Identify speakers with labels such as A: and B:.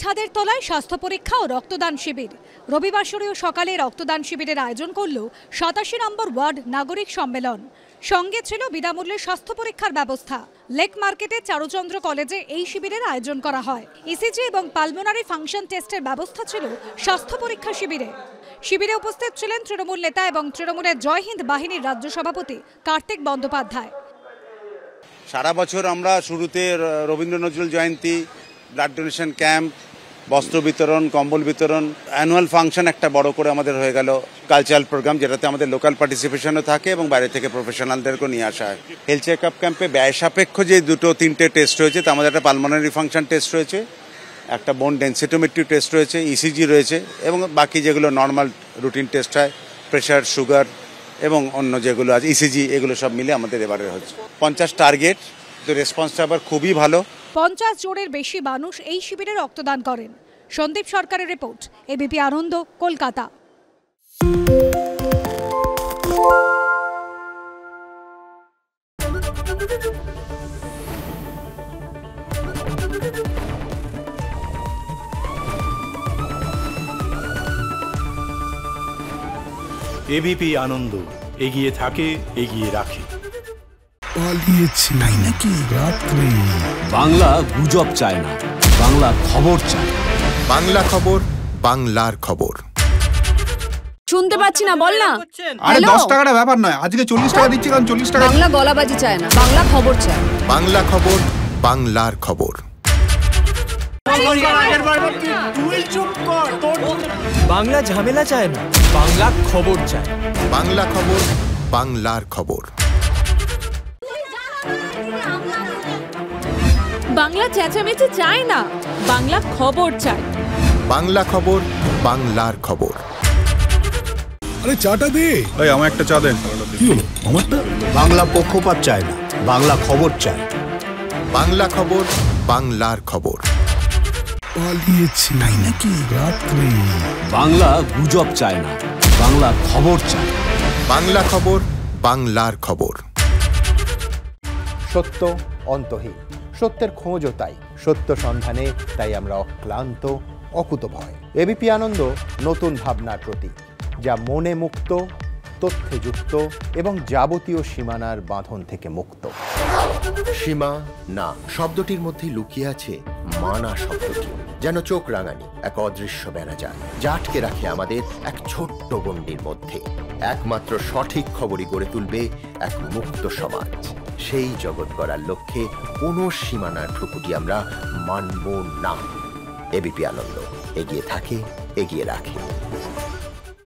A: ছাদের তলায় স্বাস্থ্য পরীক্ষা ও রক্তদান শিবির। রবিবাসরীয় সকালে রক্তদান শিবিরের আয়োজন করল ৮৭ নম্বর ওয়ার্ড নাগরিক সম্মেলন। সঙ্গে ছিল বিনামূল্যে স্বাস্থ্য পরীক্ষার ব্যবস্থা। লেক মার্কেটের চারুচন্দ্র কলেজে এই শিবিরের আয়োজন করা হয়। ইসিজি এবং পালমোনারি ফাংশন টেস্টের ব্যবস্থা ছিল স্বাস্থ্য পরীক্ষা শিবিরে। শিবিরে উপস্থিত ছিলেন তৃণমূল নেতা এবং তৃণমূলের জয় হিন্দ বাহিনীর রাজ্য সভাপতি কার্তিক বন্দ্যোপাধ্যায়।
B: সারা বছর আমরা শুরুতে রবীন্দ্র নজরুল জয়ন্তী, ব্লাড ডোনেশন ক্যাম্প, বস্ত্র বিতরণ, কম্বল বিতরণ, অ্যানুয়াল ফাংশন একটা বড় করে আমাদের হয়ে গেল, কালচারাল প্রোগ্রাম যেটাতে আমাদের লোকাল পার্টিসিপেশনও থাকে এবং বাইরে থেকে প্রফেশনালদেরকেও নিয়ে আসা হয়। হেলথ চেক আপ ক্যাম্পে ব্যয় সাপেক্ষ যে তিনটে টেস্ট হয়েছে, তার মধ্যে একটা পালমোনারি ফাংশন টেস্ট রয়েছে, একটা বোন ডেন্সিটোমেট্রি টেস্ট রয়েছে, ইসিজি রয়েছে এবং বাকি যেগুলো নর্মাল রুটিন টেস্ট হয়, প্রেশার, সুগার এবং অন্য যেগুলো আছে ইসিজি, এগুলো সব মিলে আমাদের এবারে হচ্ছে 50 টার্গেট। তো রেসপন্সটা আবার খুবই ভালো।
A: 50 জনের বেশি মানুষ এই শিবিরে রক্তদান করেন। সন্দীপ সরকারের রিপোর্ট, এবিপি আনন্দ, কলকাতা।
C: এবিপি আনন্দ, এগিয়ে থাকে, এগিয়ে রাখে।
D: পালিয়েছে তাই নাকি? রাত্রে
E: বাংলা গুজব চায় না, বাংলা খবর চায়।
F: বাংলা খবর, বাংলার খবর।
G: শুনতে পাচ্ছি না, বল না।
D: আরে 10 টাকাটা ব্যাপার নয়, আজকে 40 টাকা দিচ্ছি, কারণ 40 টাকা।
G: বাংলা গলাবাজি চায় না, বাংলা খবর চায়।
F: বাংলা খবর, বাংলার খবর।
H: বাংলা ঝামেলা চায় না, বাংলা খবর চায়।
F: বাংলা খবর, বাংলার খবর।
G: বাংলা চেঁচামেচি চায় না, বাংলা খবর চায়।
F: বাংলা খবর, বাংলার খবর।
D: আরে চাটা দে।
C: এই আমার একটা চা দেন।
D: কি হলো আমারটা?
E: বাংলা পক্ষপাত চায় না, বাংলা খবর চায়।
F: বাংলা খবর, বাংলার খবর।
D: পালিয়েছে তাই নাকি? রাত্রে
E: বাংলা গুজব চায় না, বাংলা খবর চায়।
F: বাংলা খবর, বাংলার খবর।
I: সত্য অন্তহীন, সত্যের খোঁজও তাই, সত্য সন্ধানে তাই আমরা অক্লান্ত, অকুতভয়। এবিপি আনন্দ নতুন ভাবনার প্রতীক, যা মনে মুক্ত, তথ্যে যুক্ত এবং যাবতীয় সীমানার বাঁধন থেকে মুক্ত।
J: সীমা না শব্দটির মধ্যেই লুকিয়ে আছে মানা শব্দটি, যেন চোখ রাঙানি এক অদৃশ্য বেড়াজাল, যা আটকে রাখে আমাদের এক ছোট্ট গণ্ডির মধ্যে। একমাত্র সঠিক খবরই গড়ে তুলবে এক মুক্ত সমাজ। সেই জগৎ গড়ার লক্ষ্যে কোনো সীমানার ঠুকুটি আমরা মানব না। এবিপি আনন্দ, এগিয়ে থাকে, এগিয়ে রাখে।